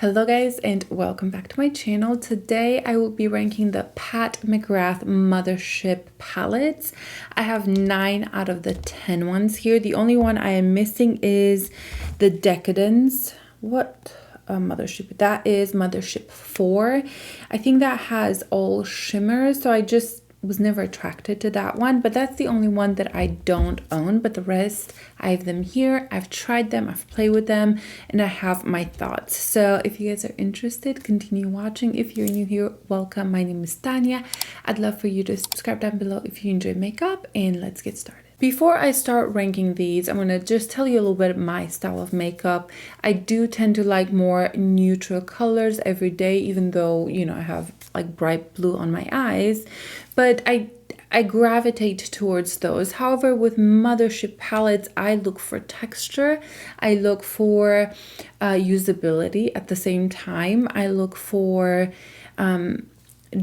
Hello guys and welcome back to my channel. Today I will be ranking the Pat McGrath Mothership Palettes. I have 9 out of the 10 ones here. The only one I am missing is the Decadence. What Mothership? That is Mothership 4. I think that has all shimmers, so I just was never attracted to that one, but that's the only one that I don't own. But the rest, I have them here. I've tried them, I've played with them, and I have my thoughts. So if you guys are interested, continue watching. If you're new here, welcome. My name is Tania. I'd love for you to subscribe down below if you enjoy makeup, and let's get started. Before I start ranking these, I'm going to just tell you a little bit of my style of makeup. I do tend to like more neutral colors every day, even though, you know, I have like bright blue on my eyes, but I gravitate towards those. However, with Mothership palettes, I look for texture. I look for usability at the same time. I look for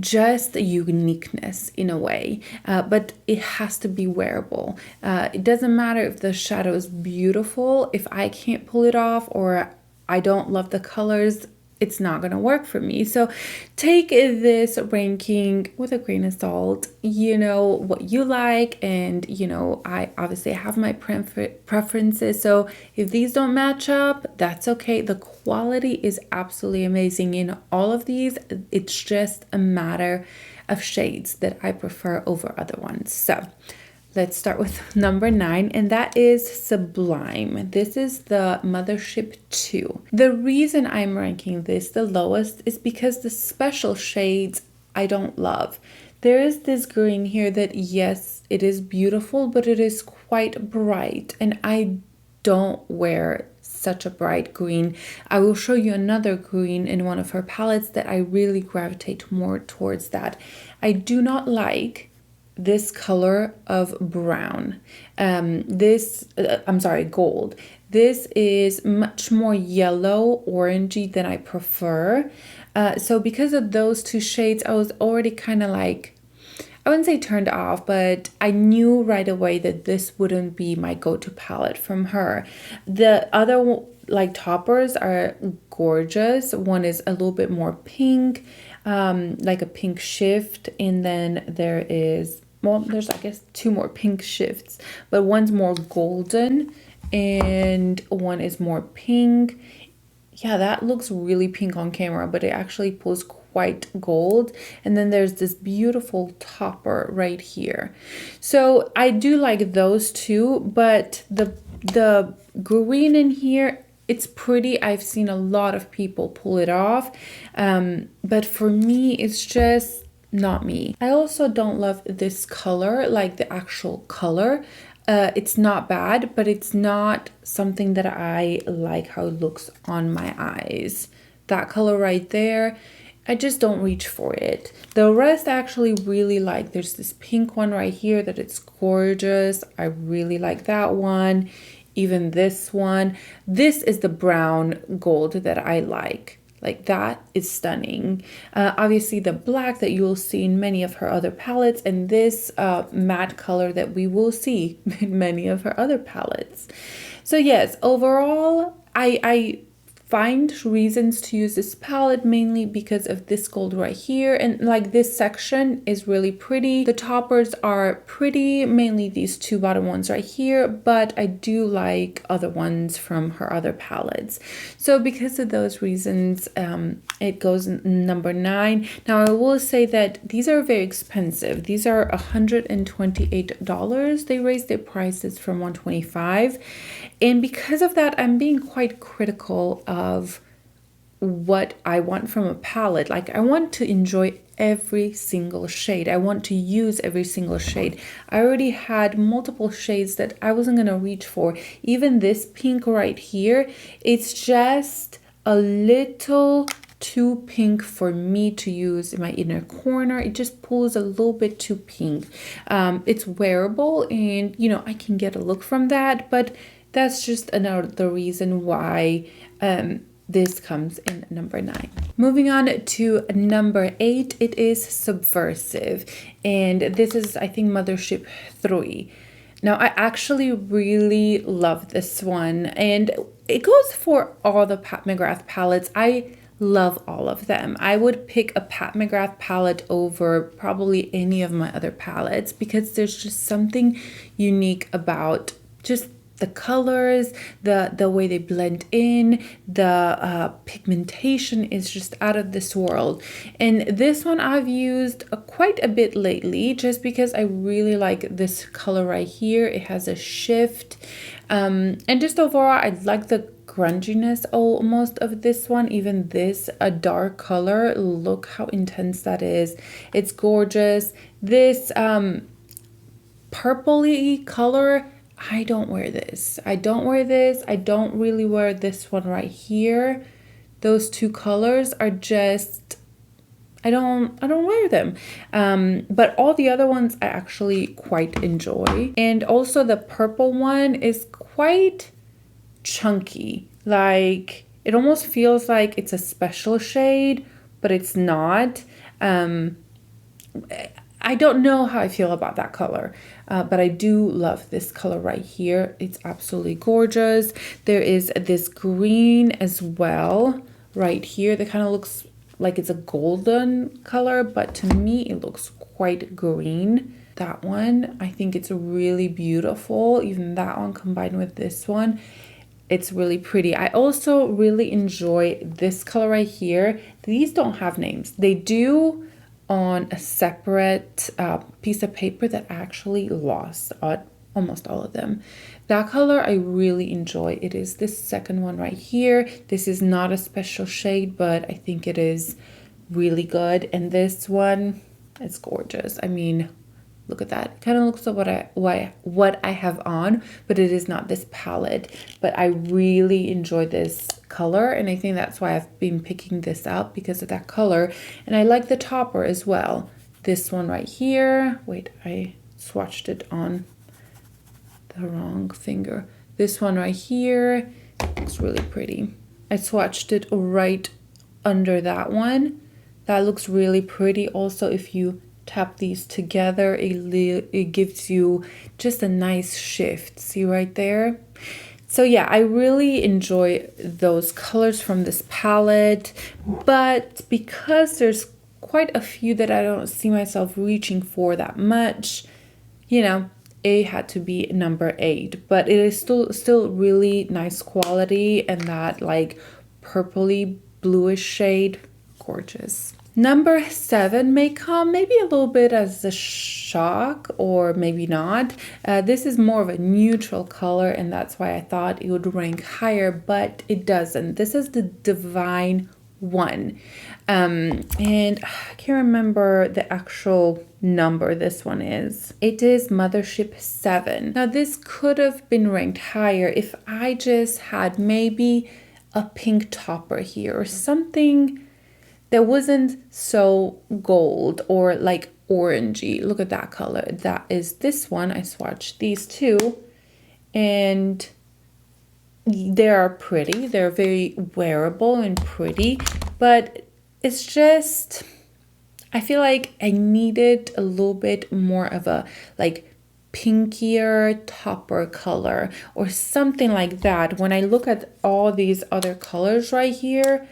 just the uniqueness in a way, but it has to be wearable. It doesn't matter if the shadow is beautiful. If I can't pull it off or I don't love the colors, it's not going to work for me. So take this ranking with a grain of salt. You know what you like, and you know, I obviously have my preferences. So if these don't match up, that's okay. The quality is absolutely amazing in all of these. It's just a matter of shades that I prefer over other ones. So let's start with number 9, and that is Sublime. This is the Mothership 2. The reason I'm ranking this the lowest is because the special shades I don't love. There is this green here that, yes, it is beautiful, but it is quite bright, and I don't wear such a bright green. I will show you another green in one of her palettes that I really gravitate more towards that. I do not like this color of brown. I'm sorry, gold. This is much more yellow orangey than I prefer. So because of those two shades, I was already kind of like, I wouldn't say turned off, but I knew right away that this wouldn't be my go-to palette from her. The other like toppers are gorgeous. One is a little bit more pink, like a pink shift, and then there is, well, there's I guess 2 more pink shifts, but one's more golden and one is more pink. Yeah, that looks really pink on camera, but it actually pulls quite gold. And then there's this beautiful topper right here. So I do like those two, but the green in here, it's pretty. I've seen a lot of people pull it off, but for me, it's just not me. I also don't love this color, like the actual color. It's not bad, but it's not something that I like how it looks on my eyes. That color right there, I just don't reach for it. The rest I actually really like. There's this pink one right here that it's gorgeous. I really like that one. Even this one. This is the brown gold that I like. Like, that is stunning. Obviously the black that you will see in many of her other palettes, and this matte color that we will see in many of her other palettes. So yes, overall, I find reasons to use this palette mainly because of this gold right here, and like this section is really pretty. The toppers are pretty, mainly these 2 bottom ones right here, but I do like other ones from her other palettes. So because of those reasons, it goes number 9. Now I will say that these are very expensive. These are $128. They raised their prices from $125, and because of that, I'm being quite critical of what I want from a palette. Like, I want to enjoy every single shade. I want to use every single shade. I already had multiple shades that I wasn't gonna reach for. Even this pink right here, it's just a little too pink for me to use in my inner corner. It just pulls a little bit too pink. It's wearable, and you know, I can get a look from that, but that's just another reason why this comes in number 9. Moving on to number 8, it is Subversive, and this is, I think, Mothership 3. Now, I actually really love this one, and it goes for all the Pat McGrath palettes. I love all of them. I would pick a Pat McGrath palette over probably any of my other palettes because there's just something unique about just the colors, the way they blend in, the pigmentation is just out of this world. And this one I've used quite a bit lately just because I really like this color right here. It has a shift. And just overall, I like the grunginess almost of this one. Even this, a dark color. Look how intense that is. It's gorgeous. This purpley color, I don't wear this. I don't wear this. I don't really wear this one right here. Those two colors are just, I don't wear them. But all the other ones I actually quite enjoy. And also the purple one is quite chunky. Like it almost feels like it's a special shade, but it's not. I don't know how I feel about that color, but I do love this color right here. It's absolutely gorgeous. There is this green as well right here that kind of looks like it's a golden color, but to me it looks quite green. That one, I think it's really beautiful. Even that one combined with this one, it's really pretty. I also really enjoy this color right here. These don't have names. They do on a separate piece of paper that I actually lost almost all of them. That color I really enjoy. It is this second one right here. This is not a special shade, but I think it is really good. And this one, it's gorgeous. I mean, look at that. It kind of looks like what I have on, but it is not this palette. But I really enjoy this color, and I think that's why I've been picking this up, because of that color. And I like the topper as well. This one right here. Wait, I swatched it on the wrong finger. This one right here looks really pretty. I swatched it right under that one. That looks really pretty. Also, if you tap these together, it gives you just a nice shift. See right there? So yeah, I really enjoy those colors from this palette, but because there's quite a few that I don't see myself reaching for that much, you know, it had to be number 8, but it is still really nice quality, and that like purpley bluish shade, gorgeous. Number 7 may come maybe a little bit as a shock, or maybe not. This is more of a neutral color, and that's why I thought it would rank higher, but it doesn't. This is the Divine One. And I can't remember the actual number this one is. It is Mothership 7. Now this could have been ranked higher if I just had maybe a pink topper here or something that wasn't so gold or like orangey. Look at that color. That is this one. I swatched these two, and they are pretty. They're very wearable and pretty, but it's just, I feel like I needed a little bit more of a like pinkier topper color or something like that. When I look at all these other colors right here,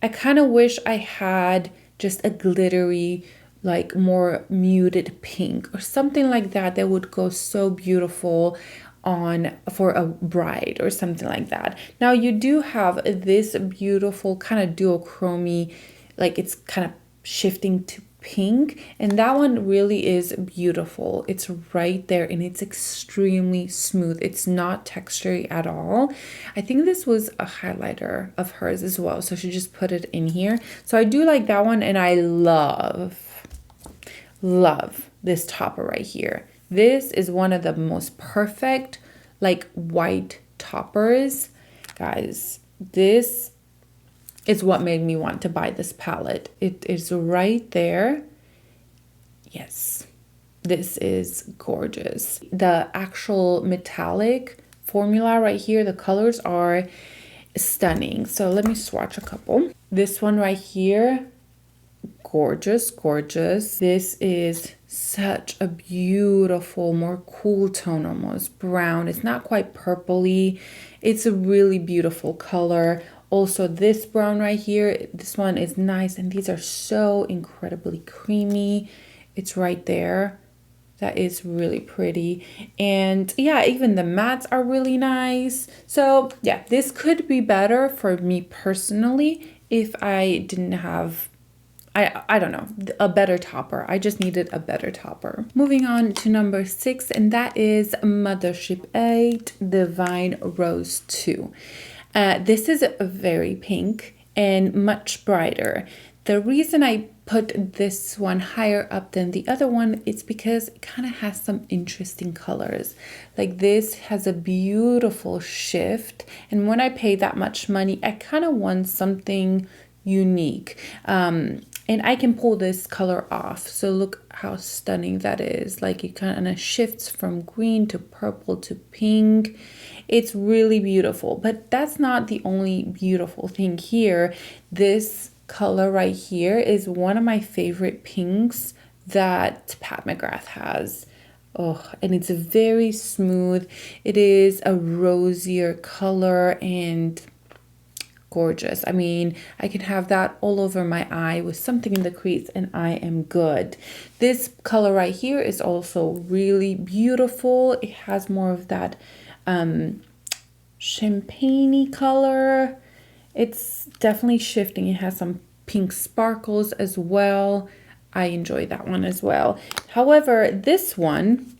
I kind of wish I had just a glittery, like more muted pink or something like that that would go so beautiful on for a bride or something like that. Now you do have this beautiful kind of duochrome, like it's kind of shifting to pink, and that one really is beautiful. It's right there, and it's extremely smooth. It's not textury at all. I think this was a highlighter of hers as well, so she just put it in here. So I do like that one, and I love this topper right here. This is one of the most perfect like white toppers, guys. This is what made me want to buy this palette. It is right there. Yes, this is gorgeous. The actual metallic formula right here, the colors are stunning. So let me swatch a couple. This one right here, gorgeous, gorgeous. This is such a beautiful, more cool tone, almost brown. It's not quite purpley. It's a really beautiful color. Also this brown right here, this one is nice, and these are so incredibly creamy. It's right there. That is really pretty. And yeah, even the mattes are really nice. So yeah, this could be better for me personally if I didn't have, I don't know, a better topper. I just needed a better topper. Moving on to number 6, and that is Mothership 8 Divine Rose 2. This is very pink and much brighter. The reason I put this one higher up than the other one is because it kind of has some interesting colors. Like this has a beautiful shift, and when I pay that much money, I kind of want something unique. And I can pull this color off. So look how stunning that is. Like it kind of shifts from green to purple to pink. It's really beautiful, but that's not the only beautiful thing here. This color right here is one of my favorite pinks that Pat McGrath has. Oh, and it's very smooth. It is a rosier color and gorgeous. I mean, I can have that all over my eye with something in the crease and I am good. This color right here is also really beautiful. It has more of that champagne-y color. It's definitely shifting. It has some pink sparkles as well. I enjoy that one as well. However, this one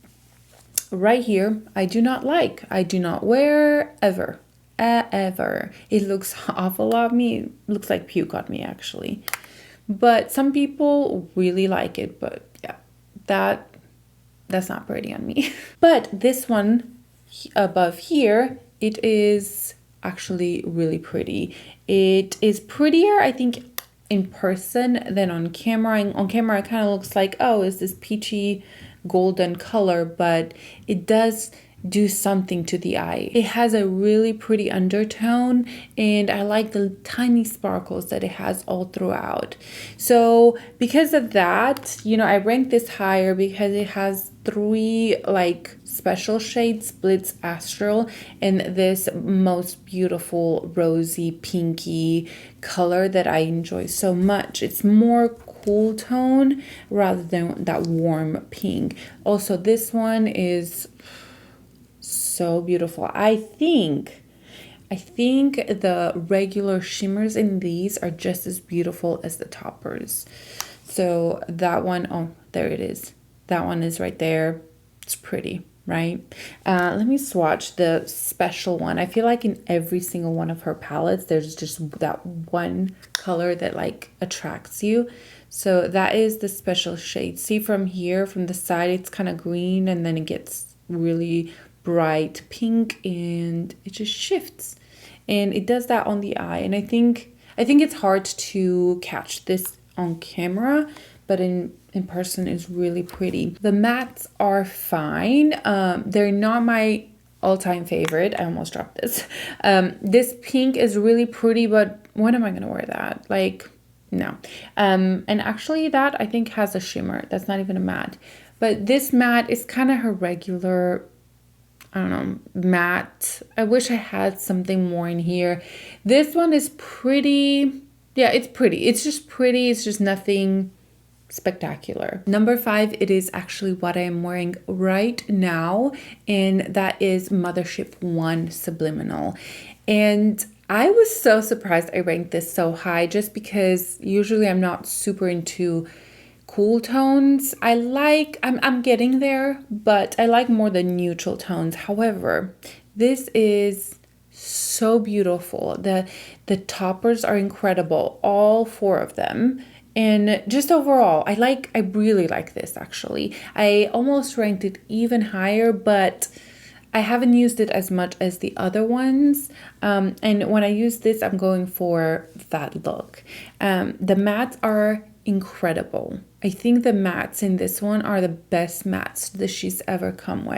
right here, I do not like. I do not wear ever. Ever. It looks awful on me. It looks like puke on me actually. But some people really like it, but yeah, that's not pretty on me. But this one above here, it is actually really pretty. It is prettier, I think, in person than on camera. And on camera it kind of looks like, oh, is this peachy golden color, but it does do something to the eye. It has a really pretty undertone, and I like the tiny sparkles that it has all throughout. So because of that, you know, I ranked this higher because it has 3 like special shades: Blitz Astral and this most beautiful rosy pinky color that I enjoy so much. It's more cool tone rather than that warm pink. Also, this one is so beautiful. I think the regular shimmers in these are just as beautiful as the toppers. So that one, oh, there it is. That one is right there. It's pretty, right? Let me swatch the special one. I feel like in every single one of her palettes, there's just that one color that like attracts you. So that is the special shade. See, from here, from the side, it's kind of green, and then it gets really bright pink, and it just shifts, and it does that on the eye. And I think it's hard to catch this on camera, but in person is really pretty. The mattes are fine. They're not my all-time favorite. I almost dropped this. This pink is really pretty, but when am I gonna wear that? Like, no. And actually that I think has a shimmer. That's not even a matte, but this matte is kind of her regular, I don't know, matte. I wish I had something more in here. This one is pretty. Yeah, it's pretty. It's just pretty. It's just nothing spectacular. Number 5, it is actually what I am wearing right now, and that is Mothership 1 Subliminal. And I was so surprised I ranked this so high, just because usually I'm not super into cool tones. I'm getting there, but I like more the neutral tones. However, this is so beautiful. The toppers are incredible, all 4 of them. And just overall, I really like this actually. I almost ranked it even higher, but I haven't used it as much as the other ones. And when I use this, I'm going for that look. The mattes are incredible. I think the mattes in this one are the best mattes that she's ever come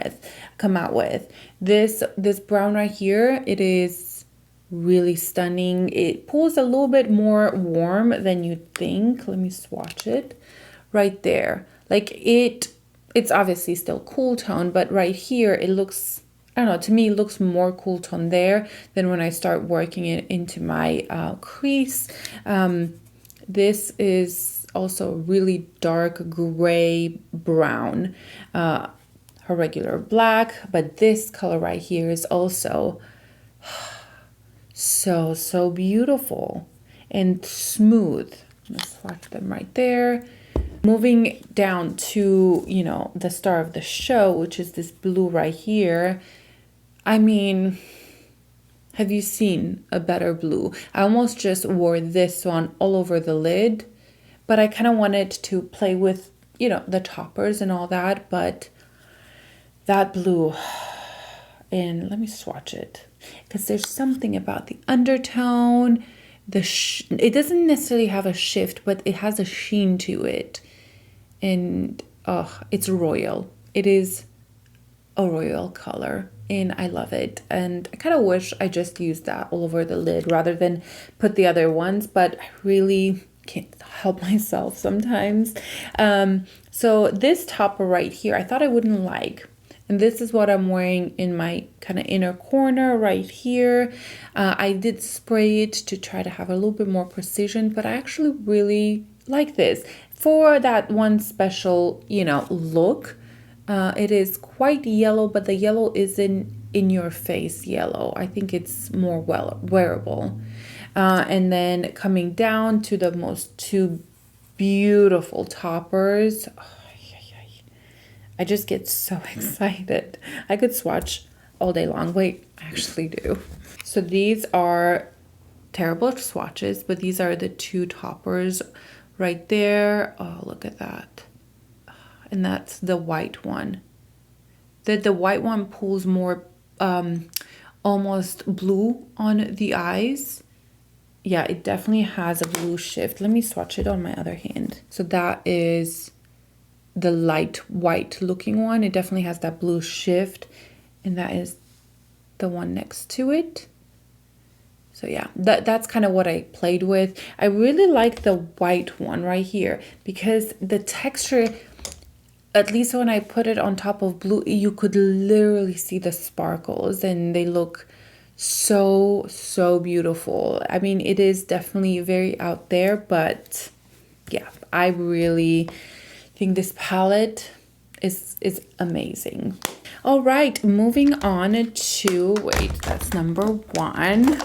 out with. This brown right here, it is really stunning. It pulls a little bit more warm than you'd think. Let me swatch it right there. Like it's obviously still cool tone, but right here it looks I don't know, to me it looks more cool tone there than when I start working it into my crease. This is also really dark gray brown, her regular black, but this color right here is also so beautiful and smooth. Let's swatch them right there. Moving down to, you know, the star of the show, which is this blue right here. I mean, have you seen a better blue? I almost just wore this one all over the lid, but I kind of wanted to play with, you know, the toppers and all that, but that blue, and let me swatch it, because there's something about the undertone, it doesn't necessarily have a shift, but it has a sheen to it, and it's royal. It is a royal color, and I love it, and I kind of wish I just used that all over the lid rather than put the other ones, but I really can't help myself sometimes. So this topper right here, I thought I wouldn't like, and this is what I'm wearing in my kind of inner corner right here. I did spray it to try to have a little bit more precision, but I actually really like this for that one special, you know, look. It is quite yellow, but the yellow isn't in your face yellow. I think it's more wearable. And then coming down to the most two beautiful toppers. I just get so excited. I could swatch all day long. Wait, I actually do. So these are terrible swatches, but these are the two toppers right there. Oh, look at that. And that's the white one. The white one pulls more almost blue on the eyes. Yeah, it definitely has a blue shift. Let me swatch it on my other hand. So that is the light white looking one. It definitely has that blue shift, and that is the one next to it. So yeah, that's kind of what I played with. I really like the white one right here because the texture, at least when I put it on top of blue, you could literally see the sparkles, and they look so beautiful. I mean, it is definitely very out there, but yeah, I really think this palette is amazing. All right, moving on to, wait, that's number 1.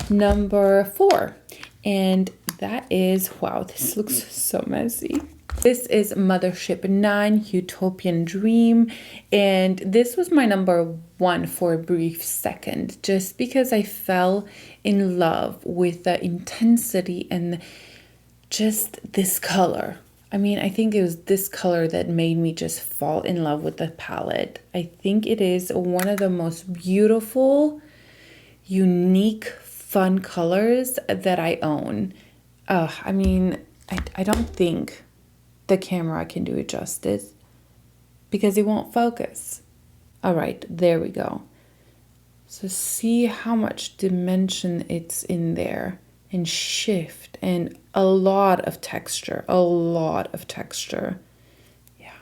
Number 4, and that is, wow, this looks so messy. This is Mothership 9 Utopian Dream, and this was my number 1 for a brief second, just because I fell in love with the intensity and just this color. I mean, I think it was this color that made me just fall in love with the palette. I think it is one of the most beautiful, unique, fun colors that I own. I mean, I don't think the camera can do it justice because it won't focus. All right, there we go. So see how much dimension it's in there, and shift, and a lot of texture, Yeah,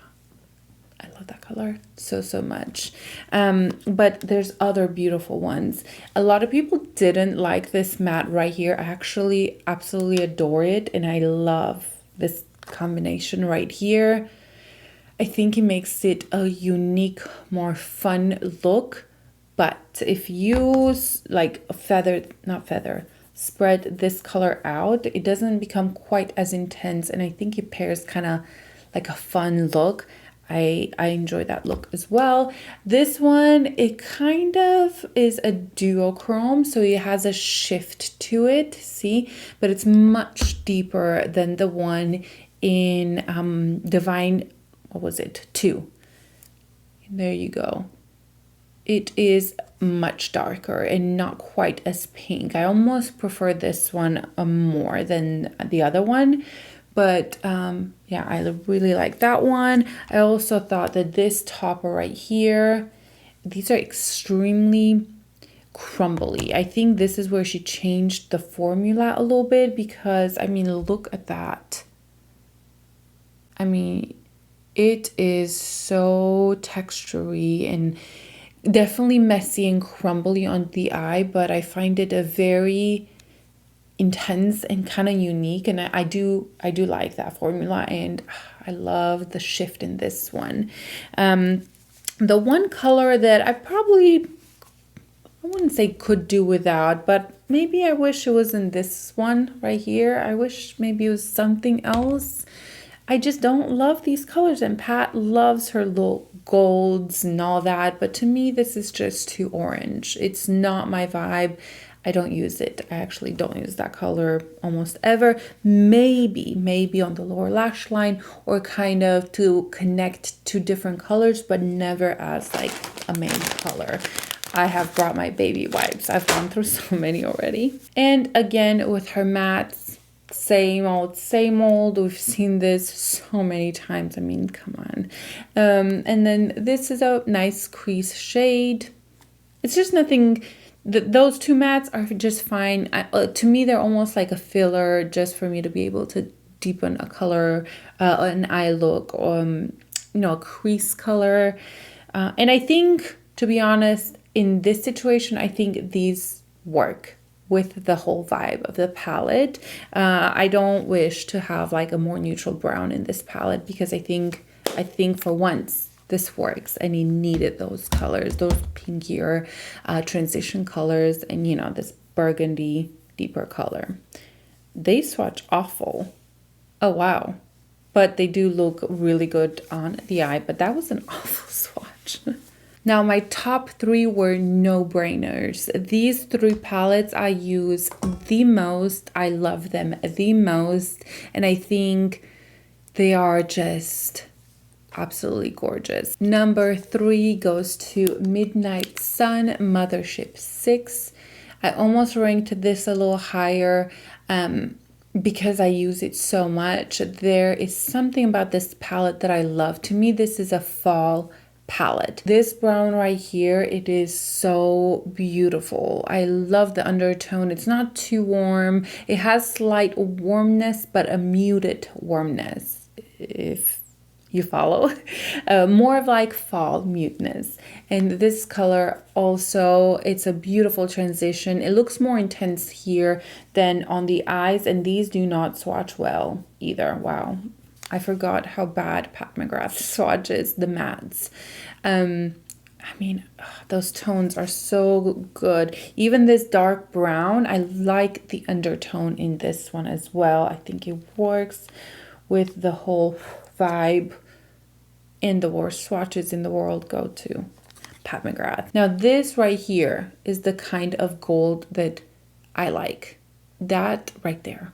I love that color so much. But there's other beautiful ones. A lot of people didn't like this matte right here. I actually absolutely adore it, and I love this combination right here. I think it makes it a unique, more fun look. But if you like spread this color out, it doesn't become quite as intense, and I think it pairs kind of like a fun look. I enjoy that look as well. This one, it kind of is a duochrome, so it has a shift to it, see? But it's much deeper than the one in Divine, what was it, 2. There you go. It is much darker and not quite as pink. I almost prefer this one more than the other one, but yeah, I really like that one. I also thought that this topper right here, these are extremely crumbly. I think this is where she changed the formula a little bit, because I mean, look at that. I mean, it is so textury and Definitely messy and crumbly on the eye, but I find it a very intense and kind of unique, and I do like that formula, and I love the shift in this one. The one color that I wouldn't say could do without, but maybe I wish it was in this one right here. I wish maybe it was something else. I just don't love these colors, and Pat loves her little golds and all that, but to me this is just too orange. It's not my vibe. I don't use it. I actually don't use that color almost ever. Maybe on the lower lash line, or kind of to connect to different colors, but never as like a main color. I have brought my baby wipes. I've gone through so many already. And again, with her mattes, same old. We've seen this so many times. I mean, come on. And then this is a nice crease shade. It's just nothing. Those two mattes are just fine. To me, they're almost like a filler, just for me to be able to deepen a color, an eye look, or a crease color. And I think, to be honest, in this situation, I think these work with the whole vibe of the palette. I don't wish to have like a more neutral brown in this palette, because I think for once this works, and you needed those colors, those pinkier transition colors, and this burgundy deeper color. They swatch awful. Oh wow. But they do look really good on the eye, but that was an awful swatch. Now, my top 3 were no-brainers. These 3 palettes I use the most. I love them the most. And I think they are just absolutely gorgeous. Number 3 goes to Midnight Sun Mothership 6. I almost ranked this a little higher because I use it so much. There is something about this palette that I love. To me, this is a fall palette. This brown right here, it is so beautiful. I love the undertone. It's not too warm. It has slight warmness, but a muted warmness, if you follow. More of like fall muteness. And this color also, it's a beautiful transition. It looks more intense here than on the eyes, and these do not swatch well either. Wow. I forgot how bad Pat McGrath swatches the mattes. I mean, those tones are so good. Even this dark brown, I like the undertone in this one as well. I think it works with the whole vibe. And the worst swatches in the world go to Pat McGrath. Now this right here is the kind of gold that I like. That right there.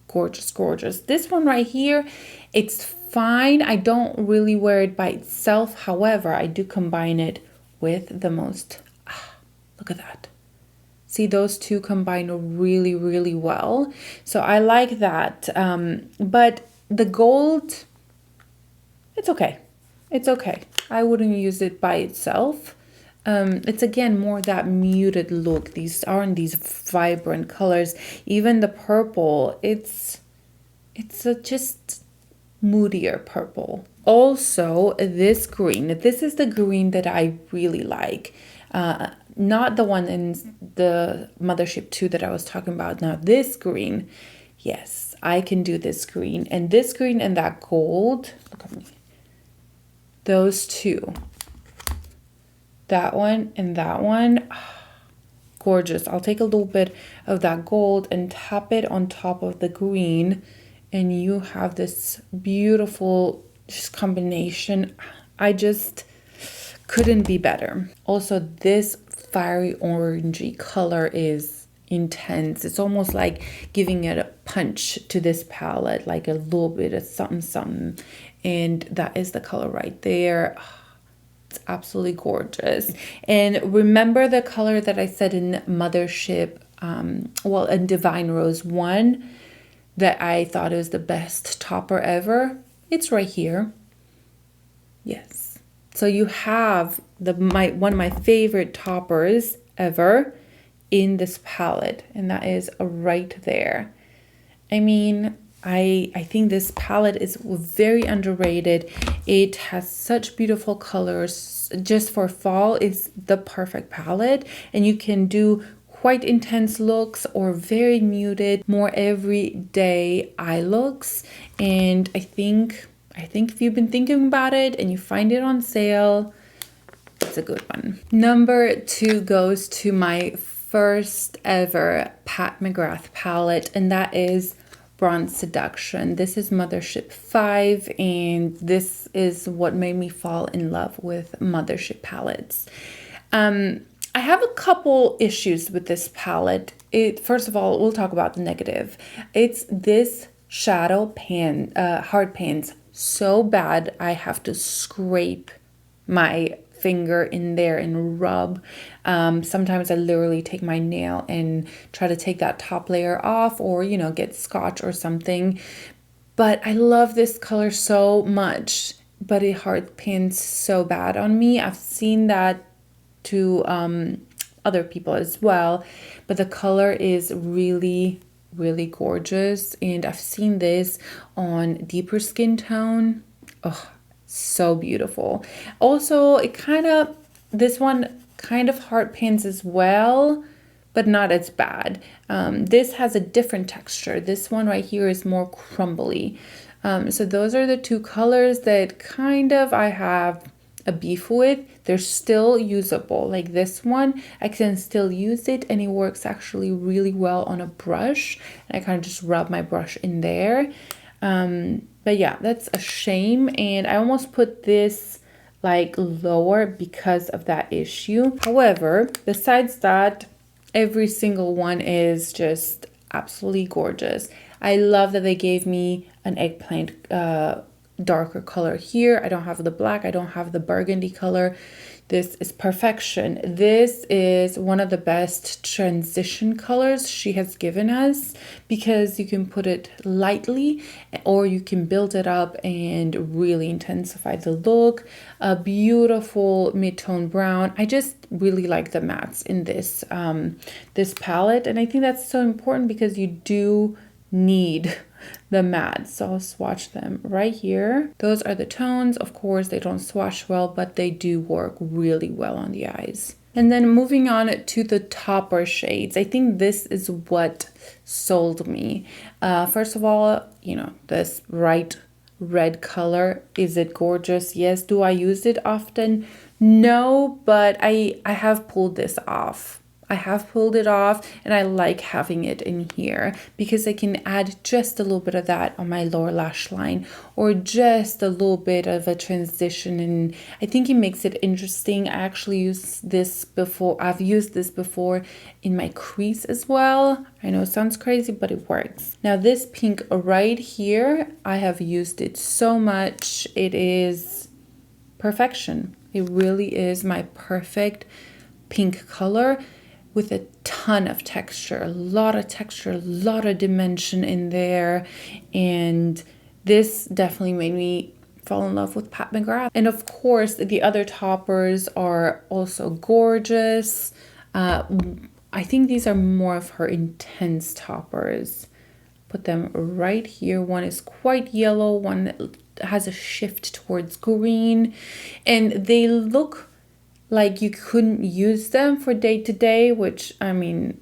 Gorgeous, gorgeous. This one right here, it's fine. I don't really wear it by itself. However, I do combine it with the most. Look at that. See, those two combine really, really well. So I like that. But the gold, it's okay. It's okay. I wouldn't use it by itself. It's again more that muted look. These aren't these vibrant colors. Even the purple, it's a just moodier purple. Also, this green. This is the green that I really like. Not the one in the Mothership 2 that I was talking about. Now, this green, yes, I can do this green. And this green and that gold, look at me. Those two. That one and that one, gorgeous. I'll take a little bit of that gold and tap it on top of the green, and you have this beautiful just combination. I just couldn't be better. Also, this fiery orangey color is intense. It's almost like giving it a punch to this palette, like a little bit of something. And that is the color right there. It's absolutely gorgeous. And remember the color that I said in Mothership, in Divine Rose 1, that I thought was the best topper ever? It's right here. Yes. So you have one of my favorite toppers ever in this palette, and that is right there. I mean, I think this palette is very underrated. It has such beautiful colors. Just for fall, it's the perfect palette, and you can do quite intense looks or very muted, more everyday eye looks. And I think if you've been thinking about it and you find it on sale, it's a good one. Number 2 goes to my first ever Pat McGrath palette, and that is Bronze Seduction. This is Mothership 5, and this is what made me fall in love with Mothership palettes. I have a couple issues with this palette. First of all, we'll talk about the negative. It's this shadow pan, hard pans, so bad I have to scrape my finger in there and rub. Sometimes I literally take my nail and try to take that top layer off, or get scotch or something. But I love this color so much, but it hard pans so bad on me. I've seen that to other people as well, but the color is really gorgeous, and I've seen this on deeper skin tone. Oh, so beautiful. Also, this one kind of hard pans as well, but not as bad. This has a different texture. This one right here is more crumbly. So those are the two colors that I have a beef with. They're still usable. Like this one, I can still use it, and it works actually really well on a brush. And I kind of just rub my brush in there. But yeah, that's a shame, and I almost put this like lower because of that issue. However, besides that, every single one is just absolutely gorgeous. I love that they gave me an eggplant darker color here. I don't have the black, I don't have the burgundy color. This is perfection. This is one of the best transition colors she has given us, because you can put it lightly or you can build it up and really intensify the look. A beautiful mid-tone brown. I just really like the mattes in this this palette, and I think that's so important because you do need the mattes. So I'll swatch them right here. Those are the tones. Of course, they don't swatch well, but they do work really well on the eyes. And then moving on to the topper shades, I think this is what sold me. First of all, this bright red color. Is it gorgeous? Yes. Do I use it often? No, but I have pulled this off. I have pulled it off, and I like having it in here because I can add just a little bit of that on my lower lash line, or just a little bit of a transition, and I think it makes it interesting. I actually used this before. I've used this before in my crease as well. I know it sounds crazy, but it works. Now this pink right here, I have used it so much. It is perfection. It really is my perfect pink color, with a ton of texture, a lot of dimension in there. And this definitely made me fall in love with Pat McGrath. And of course, the other toppers are also gorgeous. I think these are more of her intense toppers. Put them right here. One is quite yellow, one has a shift towards green, and they look like you couldn't use them for day to day, which I mean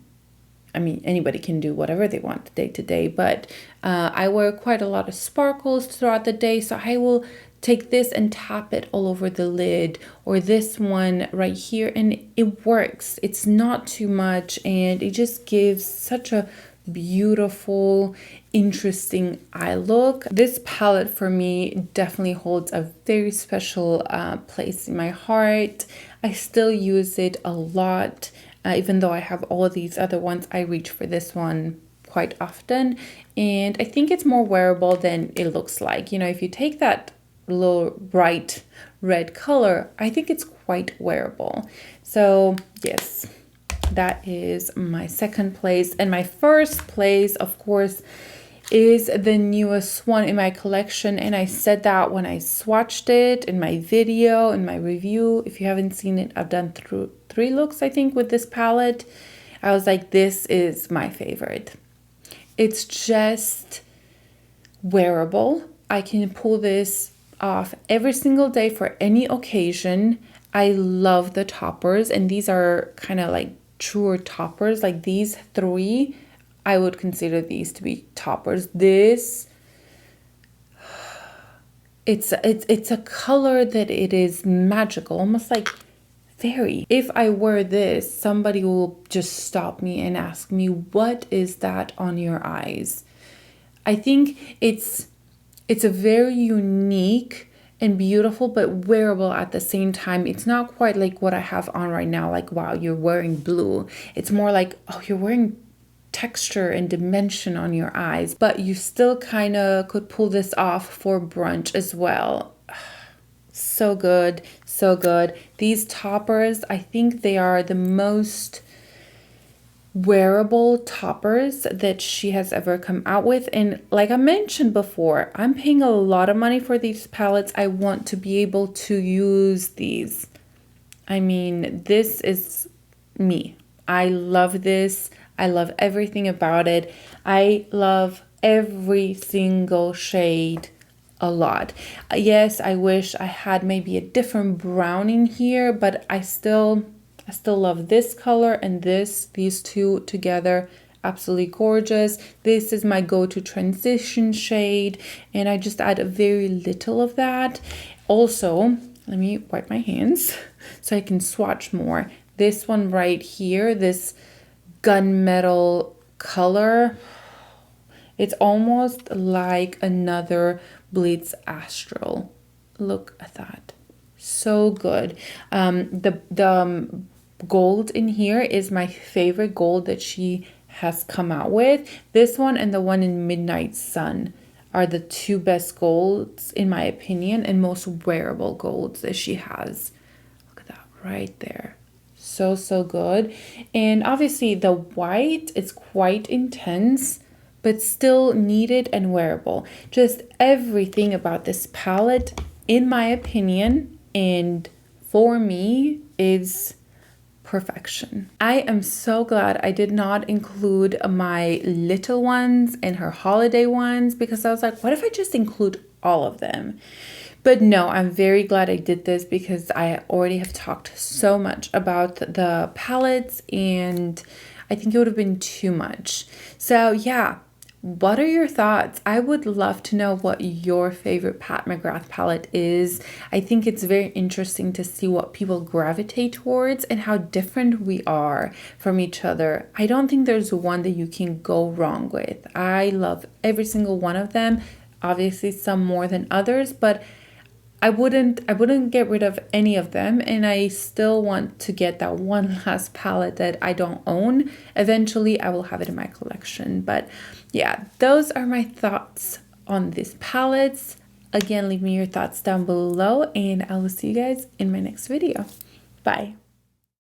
anybody can do whatever they want day to day, but I wear quite a lot of sparkles throughout the day, so I will take this and tap it all over the lid, or this one right here, and it works. It's not too much, and it just gives such a beautiful, interesting eye look. This palette for me definitely holds a very special place in my heart. I still use it a lot. Even though I have all of these other ones, I reach for this one quite often. And I think it's more wearable than it looks like. If you take that little bright red color, I think it's quite wearable. So yes, that is my second place. And my first place, of course, is the newest one in my collection, and I said that when I swatched it in my video, in my review. If you haven't seen it, I've done through 3 looks, I think, with this palette. I was like, this is my favorite. It's just wearable. I can pull this off every single day for any occasion. I love the toppers, and these are kind of like truer toppers. Like these three, I would consider these to be toppers. This, it's a color that it is magical, almost like fairy. If I wear this, somebody will just stop me and ask me, what is that on your eyes? I think it's a very unique and beautiful, but wearable at the same time. It's not quite like what I have on right now, like, wow, you're wearing blue. It's more like, oh, you're wearing texture and dimension on your eyes, but you still kind of could pull this off for brunch as well. So good, so good. These toppers, I think they are the most wearable toppers that she has ever come out with. And like I mentioned before, I'm paying a lot of money for these palettes. I want to be able to use these. I mean, this is me. I love this. I love everything about it. I love every single shade a lot. Yes, I wish I had maybe a different brown in here, but I still love this color and these two together. Absolutely gorgeous. This is my go-to transition shade, and I just add a very little of that. Also, let me wipe my hands so I can swatch more. This one right here, this gunmetal color, it's almost like another Blitz Astral. Look at that. So good. The gold in here is my favorite gold that she has come out with. This one and the one in Midnight Sun are the two best golds in my opinion, and most wearable golds that she has. Look at that right there. So good. And obviously the white is quite intense, but still needed and wearable. Just everything about this palette, in my opinion, and for me, is perfection. I am so glad I did not include my little ones and her holiday ones, because I was like, what if I just include all of them? But no, I'm very glad I did this, because I already have talked so much about the palettes and I think it would have been too much. So yeah, what are your thoughts? I would love to know what your favorite Pat McGrath palette is. I think it's very interesting to see what people gravitate towards and how different we are from each other. I don't think there's one that you can go wrong with. I love every single one of them. Obviously some more than others, but I wouldn't get rid of any of them, and I still want to get that one last palette that I don't own. Eventually I will have it in my collection. But yeah, those are my thoughts on these palettes. Again, leave me your thoughts down below, and I will see you guys in my next video. Bye.